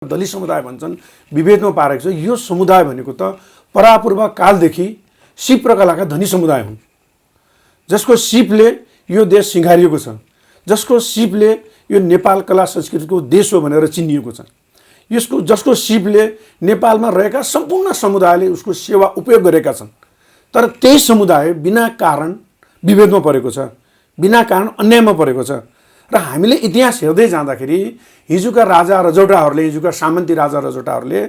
दलित समुदाय भन्छन् विभेदमा पारेको छ। यो समुदाय भनेको त परापूर्व कालदेखि सिप र कलाका धनी समुदाय हुन्, जसको सिपले यो देश सिँगारिएको छ, जसको सिपले यो नेपाल कला संस्कृतिको देश हो भनेर चिनिएको छ, जसको सिपले नेपालमा रहेका सम्पूर्ण समुदायले उसको सेवा उपयोग गरेका छन्। तर त्यही समुदाय बिना कारण विभेदमा परेको छ, बिना कारण अन्यायमा परेको छ। र हामीले इतिहास हेर्दै जाँदाखेरि हिजोका राजा रजौटाहरूले, हिजोका सामन्ती राजा रजौटाहरूले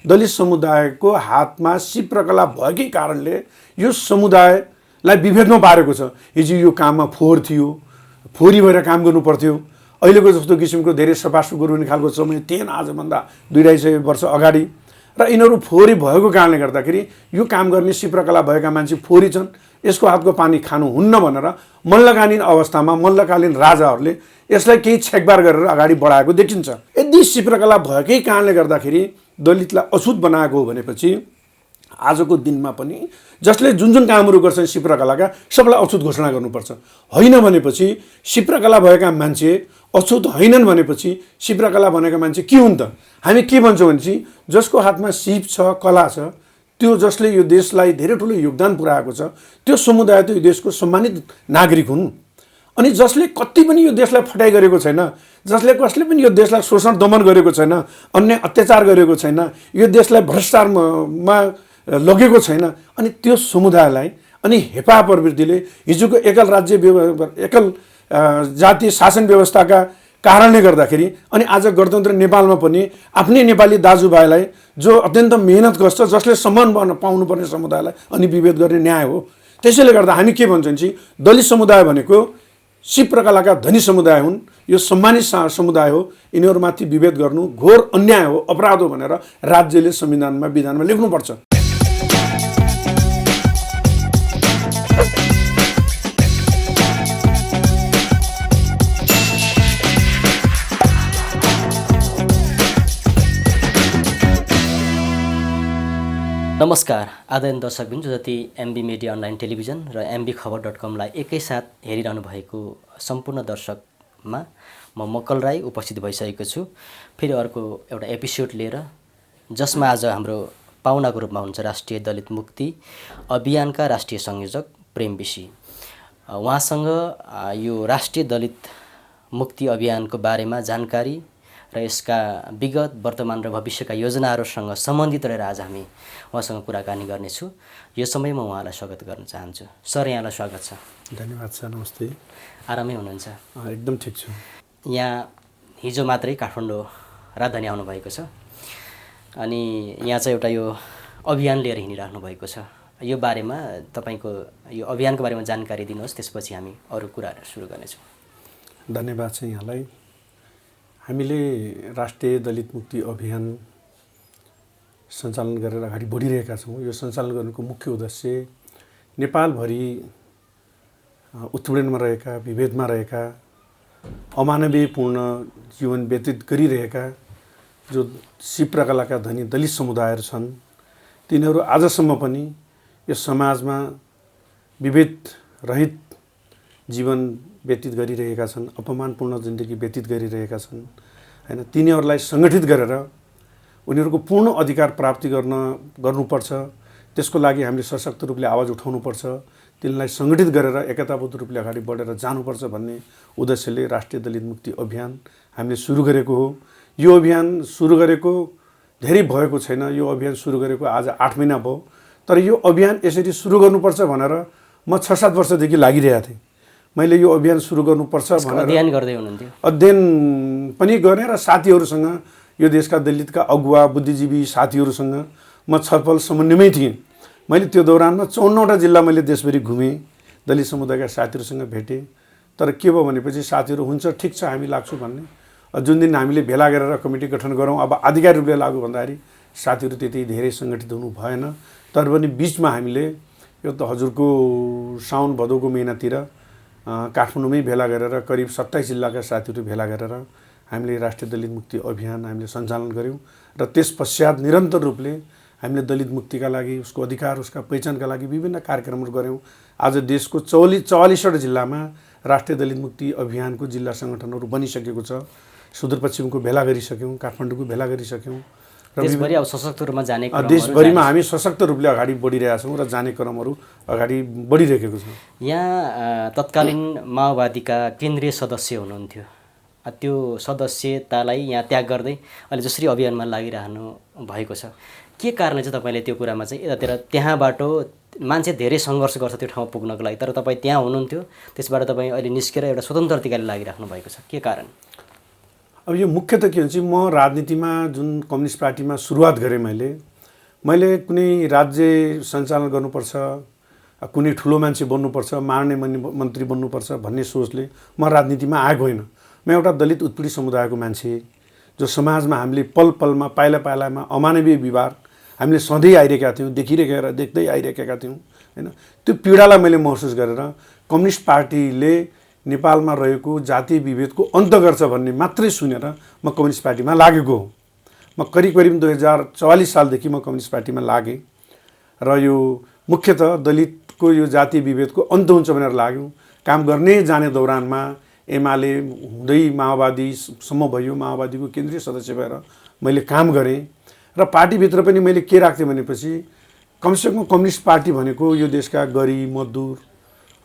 दलित समुदायको हातमा सिप र कला भएकै कारणले यो समुदायलाई विभेदमा पारेको छ। हिजो यो काममा फोहोर थियो, फोहोरी भएर काम गर्नु पर्थ्यो। अहिलेको जस्तो किसिमको धेरै सफासुफ गर्ने खालको समय थिएन आजभन्दा 2-2.5 वर्ष अगाडि। र यिनीहरू फोहोरी भएको कारणले गर्दाखेरि यो काम गर्ने सिप र कला भएका मान्छे फोहोरी छन्, यसको हातको पानी खानु हुन्न भनेर मल्लकालीन अवस्थामा मल्लकालीन राजाहरूले यसलाई केही छेकबार गरेर अगाडि बढाएको देखिन्छ। यदि सिप र कला भएकै कारणले गर्दाखेरि दलितलाई अछुत बनाएको हो भनेपछि आजको दिनमा पनि जसले जुन जुन कामहरू गर्छन् सिप र कलाका सबलाई अछुत घोषणा गर्नुपर्छ। होइन भनेपछि सिप र कला भएका मान्छे अछुत होइनन् भनेपछि सिप र कला भनेका मान्छे के हुन् त? हामी के भन्छौँ भनेपछि जसको हातमा सिप छ, कला छ, त्यो जसले यो देशलाई धेरै ठुलो योगदान पुर्याएको छ, त्यो समुदाय त यो देशको सम्मानित नागरिक हुन्। अनि जसले कति पनि यो देशलाई फटाइ गरेको छैन, जसले कसले पनि यो देशलाई शोषण दमन गरेको छैन, अन्य अत्याचार गरेको छैन, यो देशलाई भ्रष्टाचारमा लगेको छैन, अनि त्यो समुदायलाई अनि हेपा प्रवृत्तिले हिजोको एकल जातीय शासन व्यवस्थाका कारणले गर्दाखेरि अनि आज गणतन्त्र नेपालमा पनि आफ्नै नेपाली दाजुभाइलाई जो अत्यन्त मेहनत गर्छ, जसले सम्मान पाउनुपर्ने समुदायलाई अनि विभेद गर्ने न्याय हो। त्यसैले गर्दा हामी के भन्छौँ कि दलित समुदाय भनेको सिप र कलाका धनी समुदाय हुन्, यो सम्मानित समुदाय हो, यिनीहरूमाथि विभेद गर्नु घोर अन्याय हो, अपराध हो भनेर राज्यले संविधानमा विधानमा लेख्नुपर्छ। नमस्कार आदरणीय दर्शकबिन, जो जति एमबी मिडिया अनलाइन टेलिभिजन र mbkhabar.com एकैसाथ हेरिरहनु भएको सम्पूर्ण दर्शकमा म मक्कल राई उपस्थित भइसकेको छु फेरि अर्को एउटा एपिसोड लिएर, जसमा आज हाम्रो पाहुनाको रूपमा हुनुहुन्छ राष्ट्रिय दलित मुक्ति अभियानका राष्ट्रिय संयोजक प्रेम विशी। उहाँसँग यो राष्ट्रिय दलित मुक्ति अभियानको बारेमा जानकारी र यसका विगत, वर्तमान र भविष्यका योजनाहरूसँग सम्बन्धित रहेर आज हामी उहाँसँग कुराकानी गर्नेछु। यो समयमा उहाँलाई स्वागत गर्न चाहन्छु। सर, यहाँलाई स्वागत छ। धन्यवाद सर। नमस्ते। आरामै हुनुहुन्छ? एकदम ठिक छु। यहाँ हिजो मात्रै काठमाडौँ राजधानी आउनुभएको छ अनि यहाँ चाहिँ एउटा यो अभियान लिएर हिँडिराख्नु भएको छ। यो बारेमा तपाईँको यो अभियानको बारेमा जानकारी दिनुहोस्, त्यसपछि हामी अरू कुराहरू सुरु गर्नेछौँ। धन्यवाद छ यहाँलाई। हामीले राष्ट्रिय दलित मुक्ति अभियान सञ्चालन गरेर अगाडि बढिरहेका छौँ। यो सञ्चालन गर्नुको मुख्य उद्देश्य नेपालभरि उत्पीडनमा रहेका, विभेदमा रहेका, अमानवीयपूर्ण जीवन व्यतीत गरिरहेका जो सिप र कलाका धनी दलित समुदायहरू छन्, तिनीहरू आजसम्म पनि यो समाजमा विभेद रहित जीवन व्यतीत गरिरहेका छन्, अपमानपूर्ण जिन्दगी व्यतीत गरिरहेका छन् हैन। तिनीहरूलाई सङ्गठित गरेर उनीहरूको पूर्ण अधिकार प्राप्ति गर्नुपर्छ। त्यसको लागि हामीले सशक्त रूपले आवाज उठाउनुपर्छ, तिनलाई सङ्गठित गरेर एकताबद्ध रूपले अगाडि बढेर जानुपर्छ भन्ने उद्देश्यले राष्ट्रिय दलित मुक्ति अभियान हामीले सुरु गरेको हो। यो अभियान सुरु गरेको धेरै भएको छैन, यो अभियान सुरु गरेको आज 8 महिना भयो। तर यो अभियान यसरी सुरु गर्नुपर्छ भनेर म 6-7 वर्षदेखि लागिरहेको थिएँ। मैले यो अभियान सुरु गर्नुपर्छ भनेर अध्ययन गर्दै हुनुहुन्थ्यो? अध्ययन पनि गर्ने र साथीहरूसँग, यो देशका दलितका अगुवा बुद्धिजीवी साथीहरूसँग म छलफल समन्वयमै थिएँ। मैले त्यो दौरानमा 54वटा जिल्ला मैले देशभरि घुमेँ, दलित समुदायका साथीहरूसँग भेटेँ। तर के भयो भनेपछि साथीहरू हुन्छ ठिक छ हामी लाग्छु भन्ने, जुन दिन हामीले भेला गरेर कमिटी गठन गरौँ अब आधिकारिक रूपले लागु भन्दाखेरि साथीहरू त्यति धेरै सङ्गठित हुनु भएन। तर पनि बिचमा हामीले यो त हजुरको साउन भदौको महिनातिर काठमाडौँमै भेला गरेर करिब 27 जिल्लाका साथीहरू भेला गरेर हामीले राष्ट्रिय दलित मुक्ति अभियान हामीले सञ्चालन गऱ्यौँ। र त्यस पश्चात निरन्तर रूपले हामीले दलित मुक्तिका लागि, उसको अधिकार, उसका पहिचानका लागि विभिन्न कार्यक्रमहरू गऱ्यौँ। आज देशको 44वटा जिल्लामा राष्ट्रिय दलित मुक्ति अभियानको जिल्ला सङ्गठनहरू बनिसकेको छ। सुदूरपश्चिमको भेला गरिसक्यौँ, काठमाडौँको भेला गरिसक्यौँ र देशभरि अब सशक्त रूपमा जाने क्रमहरू देशभरिमा हामी सशक्त रूपले अगाडि बढिरहेका छौँ र जाने क्रमहरू अगाडि बढिरहेको छ। यहाँ तत्कालीन माओवादीका केन्द्रीय सदस्य हुनुहुन्थ्यो, त्यो सदस्यतालाई यहाँ त्याग गर्दै अहिले जसरी अभियानमा लागिरहनु भएको छ, के कारणले चाहिँ तपाईँले त्यो कुरामा चाहिँ यतातिर त्यहाँबाट मान्छे धेरै सङ्घर्ष गर्छ त्यो ठाउँमा पुग्नको लागि, तर तपाईँ त्यहाँ हुनुहुन्थ्यो, त्यसबाट तपाईँ अहिले निस्केर एउटा स्वतन्त्र तरिकाले लागिराख्नु भएको छ, के कारण? अब यो मुख्य त के हुन्छ, म राजनीतिमा जुन कम्युनिस्ट पार्टीमा सुरुवात गरेँ मैले कुनै राज्य सञ्चालन गर्नुपर्छ, कुनै ठुलो मान्छे बन्नुपर्छ, माननीय मन्त्री बन्नुपर्छ भन्ने सोचले म राजनीतिमा आएको होइन। म एउटा दलित उत्पीडित समुदायको मान्छे, जो समाजमा हामीले पल पलमा पाइला पाइलामा अमानवीय व्यवहार हामीले सधैँ आइरहेका थियौँ, देख्दै आइरहेका थियौँ होइन। त्यो पीडालाई मैले महसुस गरेर कम्युनिस्ट पार्टीले नेपालमा रहेको जातीय विभेदको अन्त गर्छ भन्ने मात्रै सुनेर म कम्युनिस्ट पार्टीमा लागेको हो। म करिब 2044 सालदेखि म कम्युनिस्ट पार्टीमा लागेँ र यो मुख्यतः दलितको यो जातीय विभेदको अन्त हुन्छ भनेर लाग्यो। काम गर्ने जाने दौरानमा एमाले हुँदै माओवादीसम्म भयो, माओवादीको केन्द्रीय सदस्य भएर मैले काम गरेँ र पार्टीभित्र पनि मैले के राख्थेँ भनेपछि कमसेकम कम्युनिस्ट पार्टी भनेको यो देशका गरिब मजदुर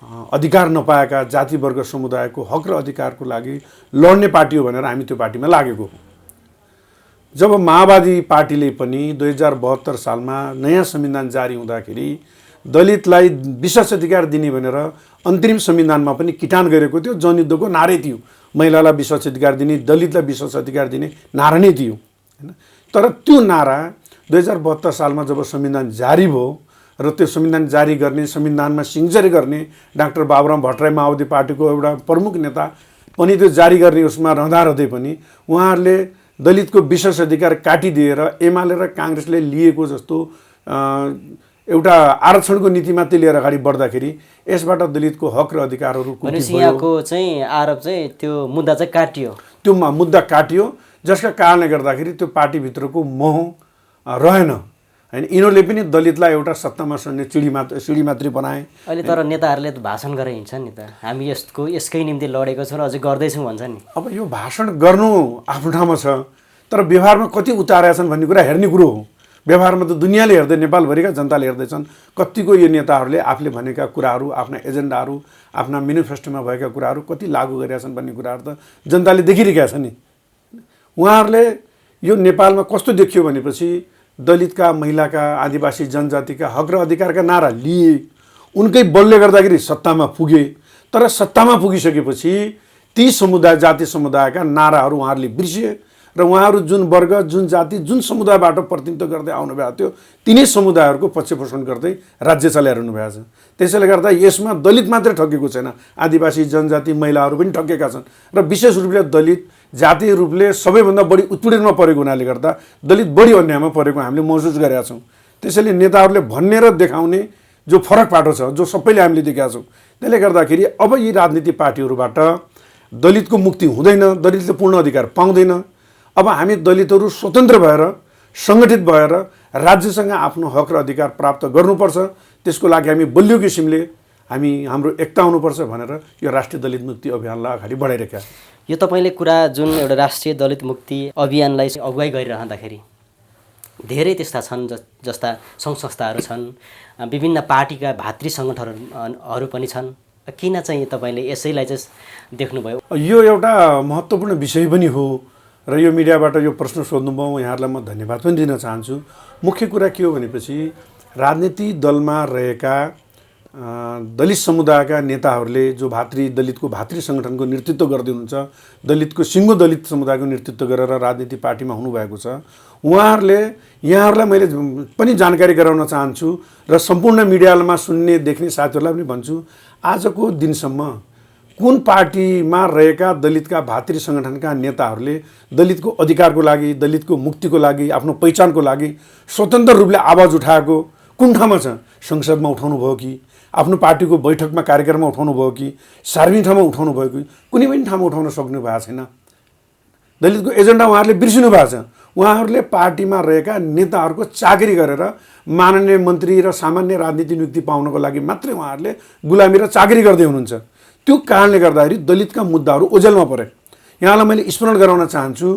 अधिकार नपाएका जातिवर्ग समुदायको हक र अधिकारको लागि लड्ने पार्टी हो भनेर हामी त्यो पार्टीमा लागेको। जब माओवादी पार्टीले पनि 2072 सालमा नयाँ संविधान जारी हुँदाखेरि दलितलाई विशेष अधिकार दिने भनेर अन्तरिम संविधानमा पनि किटान गरेको थियो, जनयुद्धको नारै थियो। महिलालाई विशेष अधिकार दिने, दलितलाई विशेष अधिकार दिने नारा नै थियो हैन। तर त्यो नारा 2072 सालमा जब संविधान जारी भयो र त्यो संविधान जारी गर्ने, संविधानमा सिग्नेचर गर्ने डाक्टर बाबुराम भट्टराई माओवादी पार्टीको एउटा प्रमुख नेता पनि त्यो जारी गर्ने उसमा रहँदै पनि उहाँहरूले दलितको विशेष अधिकार काटिदिएर एमाले र काङ्ग्रेसले लिएको जस्तो एउटा आरक्षणको नीति मात्रै लिएर अगाडि बढ्दाखेरि यसबाट दलितको हक र अधिकारहरू यहाँको चाहिँ आरोप चाहिँ त्यो मुद्दा चाहिँ काटियो, त्यो मुद्दा काटियो, जसका कारणले गर्दाखेरि त्यो पार्टीभित्रको मोह रहेन हैन। यिनीहरूले पनि दलितलाई एउटा सत्तामा सन्ने चिडी मात्रै बनाए। अहिले तर नेताहरूले त भाषण गरेर हिँड्छन् नि त, हामी यसकै निम्ति लडेको छौँ र अझै गर्दैछौँ भन्छ नि। अब यो भाषण गर्नु आफ्नो ठाउँमा छ, तर व्यवहारमा कति उतारेका छन् भन्ने कुरा हेर्ने कुरो हो। व्यवहारमा त दुनियाँले हेर्दै, नेपालभरिका जनताले हेर्दैछन् कतिको यो नेताहरूले आफूले भनेका कुराहरू, आफ्ना एजेन्डाहरू, आफ्ना मेनिफेस्टोमा भएका कुराहरू कति लागू गरेका छन् भन्ने कुराहरू त जनताले देखिरहेका छन् नि। उहाँहरूले यो नेपालमा कस्तो देखियो भनेपछि दलितका, महिलाका, आदिवासी जनजातिका हक र अधिकारका नारा लिए, उनकै बलले गर्दाखेरि सत्तामा पुगे। तर सत्तामा पुगिसकेपछि ती समुदाय, जाति समुदायका नाराहरू उहाँहरूले बिर्सिए र उहाँहरू जुन वर्ग, जुन जाति, जुन समुदायबाट प्रतिनिधित्व गर्दै आउनुभएको थियो तिनै समुदायहरूको पक्षपोषण गर्दै राज्य चलाइरहनु भएको छ। त्यसैले गर्दा यसमा दलित मात्रै ठगेको छैन, आदिवासी जनजाति महिलाहरू पनि ठगेका छन् र विशेष रूपले दलित जातीय रूपले सबैभन्दा बढी उत्पीडनमा परेको हुनाले गर्दा दलित बढी अन्यायमा परेको हामीले महसुस गरेका छौँ। त्यसैले नेताहरूले भन्ने र देखाउने जो फरक बाटो छ, जो सबैले हामीले देखेका छौँ, त्यसले गर्दाखेरि अब यी राजनीतिक पार्टीहरूबाट दलितको मुक्ति हुँदैन, दलितले पूर्ण अधिकार पाउँदैन। अब हामी दलितहरू स्वतन्त्र भएर, सङ्गठित भएर राज्यसँग आफ्नो हक र अधिकार प्राप्त गर्नुपर्छ। त्यसको लागि हामी बलियो किसिमले हाम्रो एकता हुनुपर्छ भनेर यो राष्ट्रिय दलित मुक्ति अभियानलाई अगाडि बढाइरहेका। यो तपाईँले कुरा जुन एउटा राष्ट्रिय दलित मुक्ति अभियानलाई अगुवाई गरिरहँदाखेरि धेरै त्यस्ता छन् जस्ता सङ्घ संस्थाहरू छन्, विभिन्न पार्टीका भातृ सङ्गठनहरू पनि छन्, किन चाहिँ तपाईँले यसैलाई चाहिँ देख्नुभयो? यो एउटा महत्त्वपूर्ण विषय पनि हो र यो मिडियाबाट यो प्रश्न सोध्नुभयो, यहाँहरूलाई म धन्यवाद पनि दिन चाहन्छु। मुख्य कुरा के हो भनेपछि राजनीतिक दलमा रहेका दलित समुदायका नेताहरूले जो दलितको भातृ सङ्गठनको नेतृत्व गर्दै हुनुहुन्छ, दलितको सिङ्गो दलित समुदायको नेतृत्व गरेर राजनीतिक पार्टीमा हुनुभएको छ, यहाँहरूलाई मैले पनि जानकारी गराउन चाहन्छु र सम्पूर्ण मिडियामा सुन्ने देख्ने साथीहरूलाई पनि भन्छु, आजको दिनसम्म कुन पार्टीमा रहेका दलितका भातृ सङ्गठनका नेताहरूले दलितको अधिकारको लागि, दलितको मुक्तिको लागि, आफ्नो पहिचानको लागि स्वतन्त्र रूपले आवाज उठाएको कुन ठाउँमा छ? संसदमा उठाउनु भयो कि, आफ्नो पार्टीको बैठकमा कार्यक्रममा उठाउनु भयो कि, सार्वजनिक ठाउँमा उठाउनु भयो कि, कुनै पनि ठाउँमा उठाउन सक्नु भएको छैन। दलितको एजेन्डा उहाँहरूले बिर्सिनु भएको छ। उहाँहरूले पार्टीमा रहेका नेताहरूको चाकरी गरेर माननीय मन्त्री र सामान्य राजनीतिक नियुक्ति पाउनको लागि मात्रै उहाँहरूले गुलामी र चाकरी गर्दै हुनुहुन्छ। त्यो कारणले गर्दाखेरि दलितका मुद्दाहरू ओझेलमा परे। यहाँलाई मैले स्मरण गराउन चाहन्छु,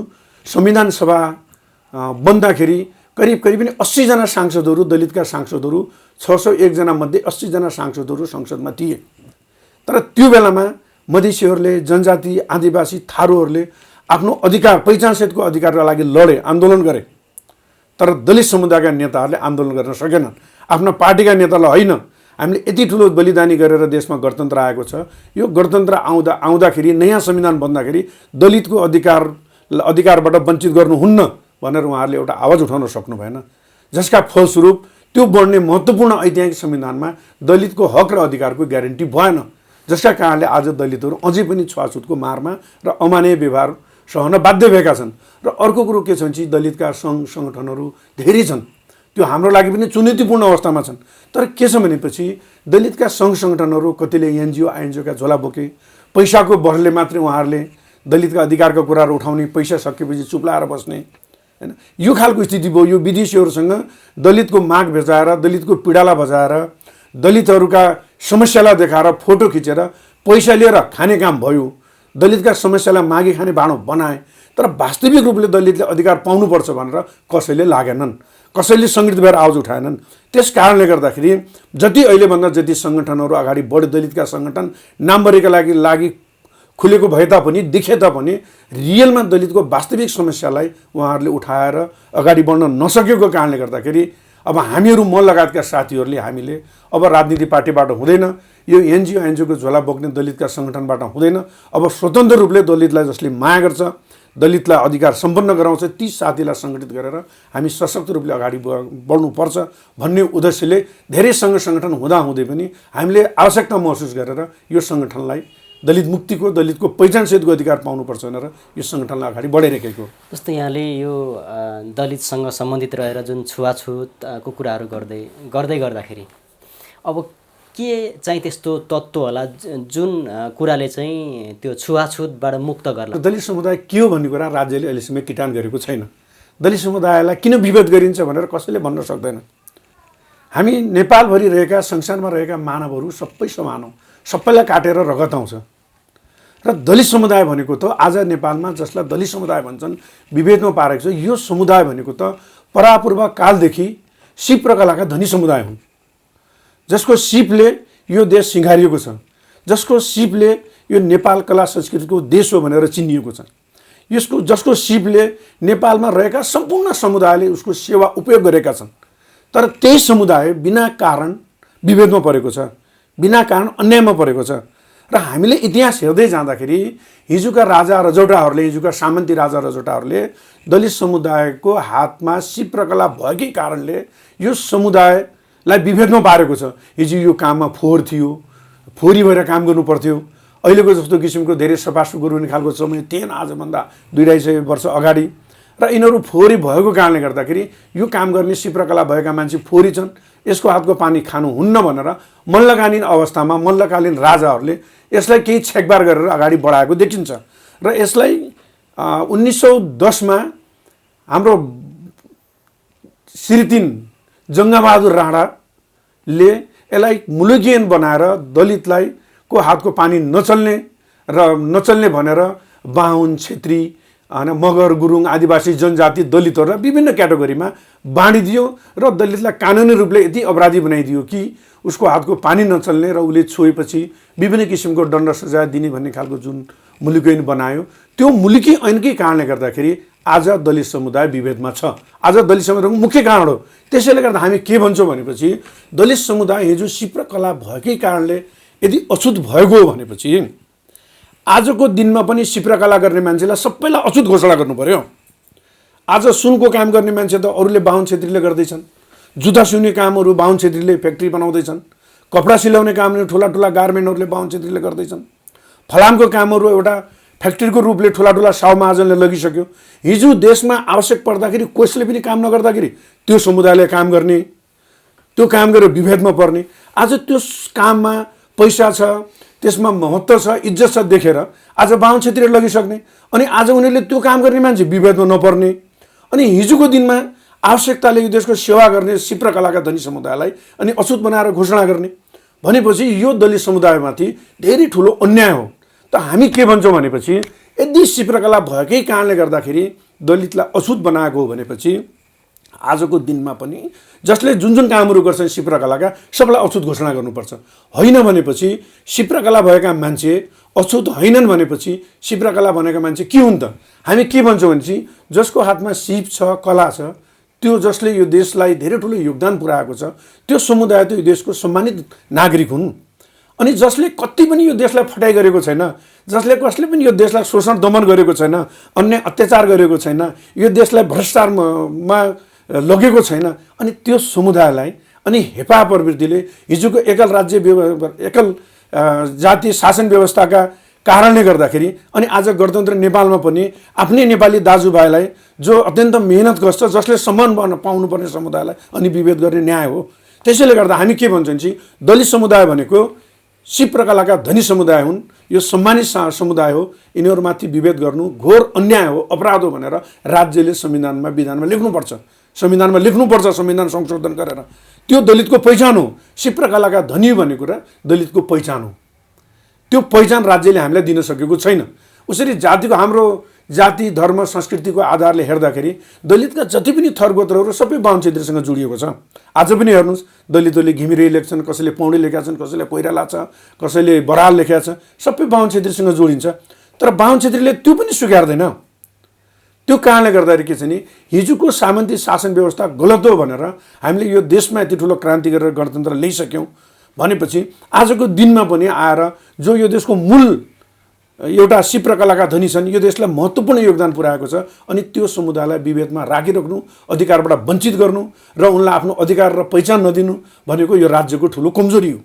संविधान सभा बन्दाखेरि करिब करिब 80 जना सांसदहरू, दलितका सांसदहरू, 601 जना मध्ये 80 जना सांसदहरू संसदमा थिए। तर त्यो बेलामा मधेसीहरूले, जनजाति, आदिवासी, थारूहरूले आफ्नो अधिकार, पहिचानसहितको अधिकारका लागि लडे, आन्दोलन गरे। तर दलित समुदायका नेताहरूले आन्दोलन गर्न सकेनन्। आफ्ना पार्टीका नेतालाई होइन, हामीले यति ठुलो बलिदानी गरेर देशमा गणतन्त्र आएको छ, यो गणतन्त्र आउँदाखेरि नयाँ संविधान बन्दाखेरि दलितको अधिकारबाट वञ्चित गर्नुहुन्न भनेर उहाँहरूले एउटा आवाज उठाउन सक्नु भएन। जसका फलस्वरूप त्यो बढ्ने महत्त्वपूर्ण ऐतिहासिक संविधानमा दलितको हक र अधिकारको ग्यारेन्टी भएन। जसका कारणले आज दलितहरू अझै पनि छुवाछुतको मारमा र अमानवीय व्यवहार सहन बाध्य भएका छन्। र अर्को कुरो के छ भने दलितका सङ्घ सङ्गठनहरू धेरै छन्, त्यो हाम्रो लागि पनि चुनौतीपूर्ण अवस्थामा छन्। तर के छ भनेपछि दलितका सङ्घ सङ्गठनहरू कतिले एनजिओ आइएनजिओका झोला बोके, पैसाको बहरले मात्रै उहाँहरूले दलितका अधिकारका कुराहरू उठाउने, पैसा सकेपछि चुप लाएर बस्ने, हैन, यो खालको स्थिति भयो। यो विदेशीहरूसँग दलितको माग भेजाएर, दलितको पीडालाई बजाएर, दलितहरूका समस्यालाई देखाएर फोटो खिचेर पैसा लिएर खाने काम भयो। दलितका समस्यालाई मागी खाने भाँडो बनाए। तर वास्तविक रूपले दलितले अधिकार पाउनुपर्छ भनेर कसैले लागेनन्, कसैले सङ्गठित भएर आवाज उठाएनन्। त्यस कारणले गर्दाखेरि जति अहिलेभन्दा जति सङ्गठनहरू अगाडि बढ्यो, दलितका सङ्गठन नामभरिका लागि खुलेको भए तापनि, देखे तापनि रियलमा दलितको वास्तविक समस्यालाई उहाँहरूले उठाएर अगाडि बढ्न नसकेको कारणले गर्दाखेरि अब हामीहरू म लगायतका साथीहरूले हामीले अब राजनीति पार्टीबाट हुँदैन, यो एनजिओ आइएनजिओको झोला बोक्ने दलितका सङ्गठनबाट हुँदैन। अब स्वतन्त्र रूपले दलितलाई जसले माया गर्छ, दलितलाई अधिकार सम्पन्न गराउँछ, ती साथीलाई सङ्गठित गरेर हामी सशक्त रूपले अगाडि बढ्नुपर्छ भन्ने उद्देश्यले धेरै सङ्घ सङ्गठन हुँदाहुँदै पनि हामीले आवश्यकता महसुस गरेर यो सङ्गठनलाई दलित मुक्तिको, दलितको पहिचानसहितको अधिकार पाउनुपर्छ भनेर यो सङ्गठनलाई अगाडि बढाइरहेको। जस्तै यहाँले यो दलितसँग सम्बन्धित रहेर जुन छुवाछुतको कुराहरू गर्दै गर्दाखेरि अब के चाहिँ त्यस्तो तत्त्व होला जुन कुराले चाहिँ त्यो छुवाछुतबाट मुक्त गर्ला? दलित समुदाय के हो भन्ने कुरा राज्यले अहिलेसम्म किटान गरेको छैन। दलित समुदायलाई किन विभेद गरिन्छ भनेर कसैले भन्न सक्दैन। हामी नेपालभरि रहेका, संसारमा रहेका मानवहरू सबै समान हौँ, सबैलाई काटेर रगत आउँछ। र दलित समुदाय भनेको त आज नेपालमा जसलाई दलित समुदाय भन्छन् विभेदमा पारेको छ, यो समुदाय भनेको त परापूर्व कालदेखि सिप र कलाका धनी समुदाय हुन्, जसको सिपले यो देश सिँगारिएको छ, जसको सिपले यो नेपाल कला संस्कृतिको देश हो भनेर चिनिएको छ, जसको सिपले नेपालमा रहेका सम्पूर्ण समुदायले उसको सेवा उपयोग गरेका छन्। तर त्यही समुदाय बिना कारण विभेदमा परेको छ, बिना कारण अन्यायमा परेको छ। र हामीले इतिहास हेर्दै जाँदाखेरि हिजोका राजा रजौटाहरूले, हिजोका सामन्ती राजा रजौटाहरूले दलित समुदायको हातमा सिप र कला भएकै कारणले यो समुदायलाई विभेदमा पारेको छ। हिजो यो काममा फोहोर थियो, फोहोरी भएर काम गर्नु पर्थ्यो। अहिलेको जस्तो किसिमको धेरै सफासुफ गर्ने खालको समय थिएन आजभन्दा 2-2.5 वर्ष अगाडि। र यिनीहरू फोहोरी भएको कारणले गर्दाखेरि यो काम गर्ने सिप र कला भएका मान्छे फोहोरी छन्, यसको हातको पानी खानुहुन्न भनेर मल्लकालीन अवस्थामा मल्लकालीन राजाहरूले यसलाई केही छेकबार गरेर अगाडि बढाएको देखिन्छ। र यसलाई 1910 मा हाम्रो श्री 3 जङ्गबहादुर राणाले यसलाई मुलुकियन बनाएर दलितलाई को हातको पानी नचल्ने भनेर बाहुन, छेत्री, मगर, गुरुङ, आदिवासी, जनजाति, दलितहरूलाई विभिन्न क्याटेगोरीमा बाँडिदियो र दलितलाई कानुनी रूपले यति अपराधी बनाइदियो कि उसको हातको पानी नचल्ने र उसले छोएपछि विभिन्न किसिमको दण्ड सजाय दिने भन्ने खालको जुन मुलुकी ऐन बनायो, त्यो मुलुकी ऐनकै कारणले गर्दाखेरि आज दलित समुदाय विभेदमा छ। आज दलित समुदायको मुख्य कारण हो। त्यसैले गर्दा हामी के भन्छौँ भनेपछि दलित समुदाय हिजो सिप र कला भएकै कारणले यदि अछुत भएको हो भनेपछि आजको दिनमा पनि सिप र कला गर्ने मान्छेलाई सबैलाई अछुत घोषणा गर्नु पर्यो। आज सुनको काम गर्ने मान्छे त अरूले बाहुन छेत्रीले गर्दैछन्, जुत्ता सिउने कामहरू बाहुन छेत्रीले फ्याक्ट्री बनाउँदैछन्, कपडा सिलाउने कामहरू ठुला ठुला गार्मेन्टहरूले बाहुन छेत्रीले गर्दैछन्, फलामको कामहरू एउटा फ्याक्ट्रीको रूपले ठुला ठुला साउ महाजनले लगिसक्यो। हिजो देशमा आवश्यक पर्दाखेरि कसले पनि काम नगर्दाखेरि त्यो समुदायले काम गर्ने, त्यो काम गरेर विभेदमा पर्ने। आज त्यो काममा पैसा छ, त्यसमा महत्त्व छ, इज्जत छ देखेर आज बाहुन छेत्रीले लगिसक्ने, अनि आज उनीहरूले त्यो काम गर्ने मान्छे विभेदमा नपर्ने। अनि हिजोको दिनमा आवश्यकताले यो देशको सेवा गर्ने सिप र कलाका धनी समुदायलाई अनि अछुत बनाएर घोषणा गर्ने भनेपछि यो दलित समुदायमाथि धेरै ठुलो अन्याय हो। त हामी के भन्छौँ भनेपछि यदि शिल्पकला भएकै कारणले गर्दाखेरि दलितलाई अछुत बनाएको हो भनेपछि आजको दिनमा पनि जसले जुन जुन कामहरू गर्छन् शिल्पकलाका सबलाई अछुत घोषणा गर्नुपर्छ। होइन भनेपछि शिल्पकला भएका मान्छे अछुत होइनन् भनेपछि शिल्पकला भनेका मान्छे के हुन् त? हामी के भन्छौँ भनेपछि जसको हातमा सिप छ, कला छ, त्यो जसले यो देशलाई धेरै ठुलो योगदान पुर्याएको छ, त्यो समुदाय त्यो देशको सम्मानित नागरिक हुन्। अनि जसले कति पनि यो देशलाई फटाइ गरेको छैन, जसले कसले पनि यो देशलाई शोषण दमन गरेको छैन, अन्य अत्याचार गरेको छैन, यो देशलाई भ्रष्टाचारमा लगेको छैन, अनि त्यो समुदायलाई अनि हेपा प्रवृत्तिले हिजोको एकल राज्य एकल जातीय शासन व्यवस्थाका कारणले गर्दाखेरि अनि आज गणतन्त्र नेपालमा पनि आफ्नै नेपाली दाजुभाइलाई जो अत्यन्त मेहनत गर्छ, जसले सम्मान पाउनुपर्ने समुदायलाई अनि विभेद गर्ने न्याय हो। त्यसैले गर्दा हामी के भन्छौँ कि दलित समुदाय भनेको शिल्पकलाका धनी समुदाय हुन्, यो सम्मानित समुदाय हो, यिनीहरूमाथि विभेद गर्नु घोर अन्याय हो, अपराध हो भनेर राज्यले संविधानमा विधानमा लेख्नुपर्छ। संविधानमा लेख्नुपर्छ, संविधान संशोधन गरेर। त्यो दलितको पहिचान हो। शिल्पकलाका धनी भन्ने कुरा दलितको पहिचान हो। त्यो पहिचान राज्यले हामीलाई दिन सकेको छैन। उसरी जातिको हाम्रो जाति धर्म संस्कृतिको आधारले हेर्दाखेरि दलितका जति पनि थरगोत्रहरू सबै बाहुन छेत्रीसँग जोडिएको छ। आज पनि हेर्नुहोस्, दलितहरूले घिमिरे लेख्छन्, कसैले पौडी लेखेका छन्, कसैले कोइराला छ, कसैले बराल लेखेका छ, सबै बाहुन छेत्रीसँग जोडिन्छ। तर बाहुन छेत्रीले त्यो पनि स्वीकार्दैन। त्यो कारणले गर्दाखेरि के छ नि, हिजोको सामन्ती शासन व्यवस्था गलत हो भनेर हामीले यो देशमा यति ठुलो क्रान्ति गरेर गणतन्त्र ल्याइसक्यौँ भनेपछि आजको दिनमा पनि आएर जो यो देशको मूल एउटा शिल्पकलाका धनी छन्, यो देशलाई महत्त्वपूर्ण योगदान पुर्याएको छ, अनि त्यो समुदायलाई विभेदमा राखिराख्नु, अधिकारबाट वञ्चित गर्नु र उनलाई आफ्नो अधिकार र पहिचान नदिनु भनेको यो राज्यको ठुलो कमजोरी हो।